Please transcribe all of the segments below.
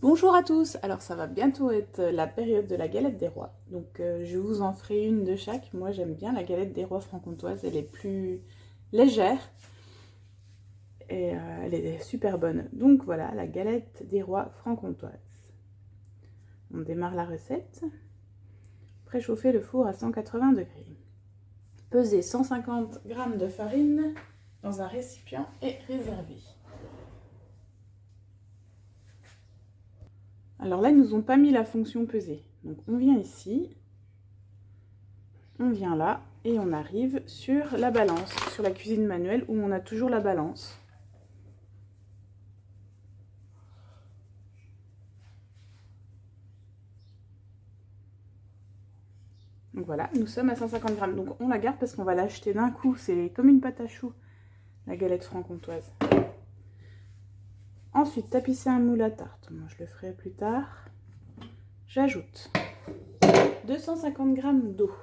Bonjour à tous, alors ça va bientôt être la période de la galette des rois, donc je vous en ferai une de chaque. Moi j'aime bien la galette des rois franc-comtoise, elle est plus légère et elle est super bonne. Donc voilà, la galette des rois franc-comtoise. On démarre la recette. Préchauffer le four à 180 degrés. Peser 150 g de farine dans un récipient et réserver. Alors là, ils nous ont pas mis la fonction peser. Donc on vient ici, on vient là et on arrive sur la balance, sur la cuisine manuelle où on a toujours la balance. Donc voilà, nous sommes à 150 g. Donc on la garde parce qu'on va l'acheter d'un coup. C'est comme une pâte à choux, la galette franc-comtoise. Ensuite, tapisser un moule à tarte. Moi, je le ferai plus tard. J'ajoute 250 g d'eau.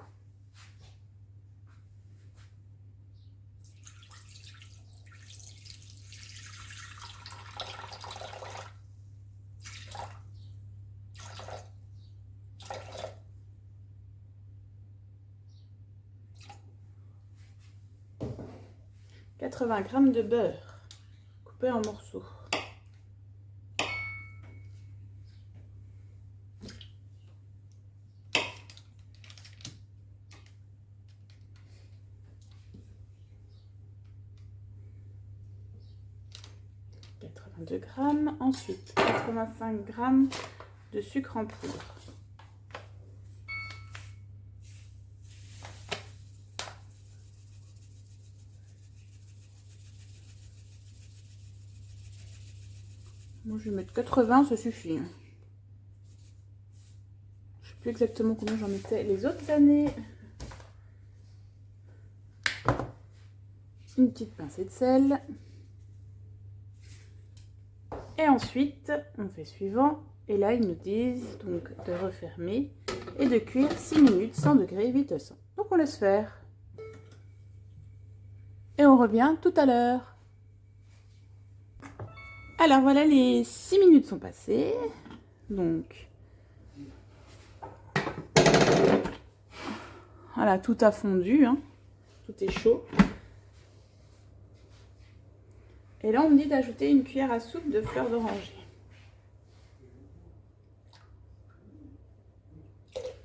« 80 g de beurre coupé en morceaux. « 82 g. Ensuite, 85 g de sucre en poudre. Moi, je vais mettre 80, ça suffit. Je ne sais plus exactement combien j'en mettais les autres années. Une petite pincée de sel. Et ensuite, on fait suivant. Et là, ils nous disent donc de refermer et de cuire 6 minutes, 100 degrés, vite 100. Donc, on laisse faire. Et on revient tout à l'heure. Alors, voilà, les 6 minutes sont passées. Donc, voilà, tout a fondu. Hein. Tout est chaud. Et là, on me dit d'ajouter une cuillère à soupe de fleurs d'oranger.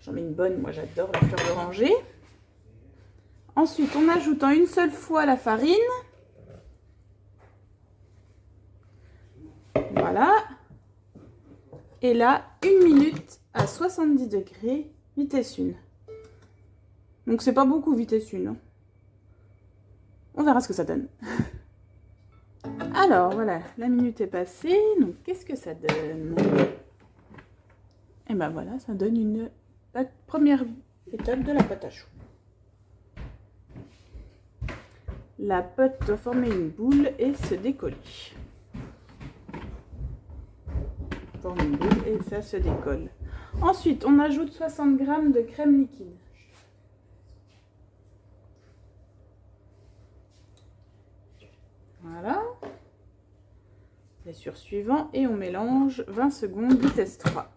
J'en mets une bonne, moi j'adore la fleur d'oranger. Ensuite, en ajoutant une seule fois la farine. Voilà. Et là, 1 minute à 70 degrés, vitesse 1. Donc c'est pas beaucoup vitesse 1. Hein. On verra ce que ça donne. Alors voilà, la minute est passée. Donc qu'est-ce que ça donne? Et ben voilà, ça donne une première étape de la pâte à choux. La pâte doit former une boule et se décoller. Forme une boule et ça se décolle. Ensuite, on ajoute 60 g de crème liquide. Voilà. Bien sûr, suivant et on mélange 20 secondes, vitesse 3.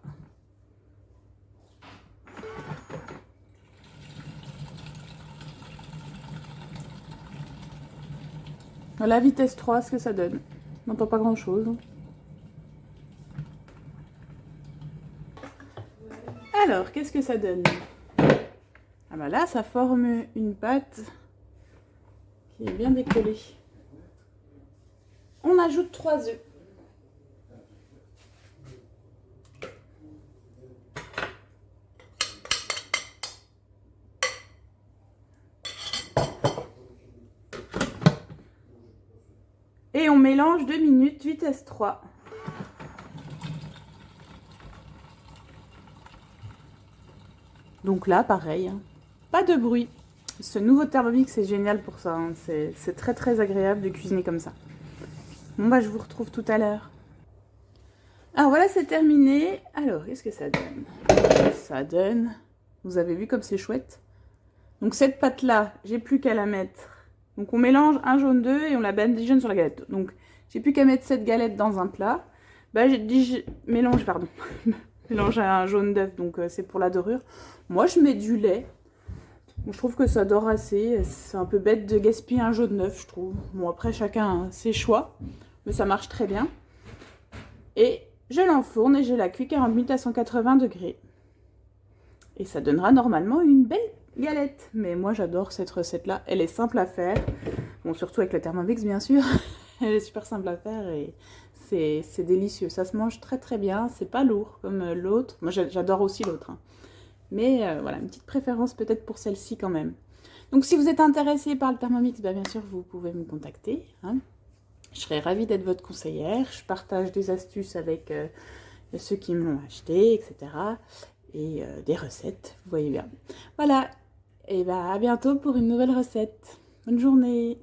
Voilà, vitesse 3, ce que ça donne. On n'entend pas grand chose. Alors, qu'est-ce que ça donne? Ah bah là, ça forme une pâte qui est bien décollée. On ajoute 3 œufs. Et on mélange 2 minutes, vitesse 3. Donc là, pareil, hein, pas de bruit. Ce nouveau Thermomix, c'est génial pour ça. Hein. C'est très très agréable de cuisiner comme ça. Bon bah, je vous retrouve tout à l'heure. Alors voilà, c'est terminé. Alors, qu'est-ce que ça donne? Ça donne... Vous avez vu comme c'est chouette. Donc cette pâte-là, j'ai plus qu'à la mettre. Donc on mélange un jaune d'œuf et on la badigeonne sur la galette. Donc j'ai plus qu'à mettre cette galette dans un plat. Bah, j'ai dit mélange, pardon. Mélange à un jaune d'œuf, donc c'est pour la dorure. Moi, je mets du lait. Bon, je trouve que ça dort assez. C'est un peu bête de gaspiller un jaune d'œuf, je trouve. Bon, après, chacun a ses choix. Mais ça marche très bien. Et je l'enfourne et je la cuis 40 minutes à 180 degrés. Et ça donnera normalement une belle galette. Mais moi, j'adore cette recette-là. Elle est simple à faire. Bon, surtout avec le Thermomix, bien sûr. Elle est super simple à faire et c'est délicieux. Ça se mange très très bien. C'est pas lourd comme l'autre. Moi, j'adore aussi l'autre. Hein. Mais voilà, une petite préférence peut-être pour celle-ci quand même. Donc, si vous êtes intéressé par le Thermomix, bien sûr, vous pouvez me contacter. Hein. Je serais ravie d'être votre conseillère. Je partage des astuces avec ceux qui me l'ont acheté, etc. Et des recettes, vous voyez bien. Voilà, et à bientôt pour une nouvelle recette. Bonne journée.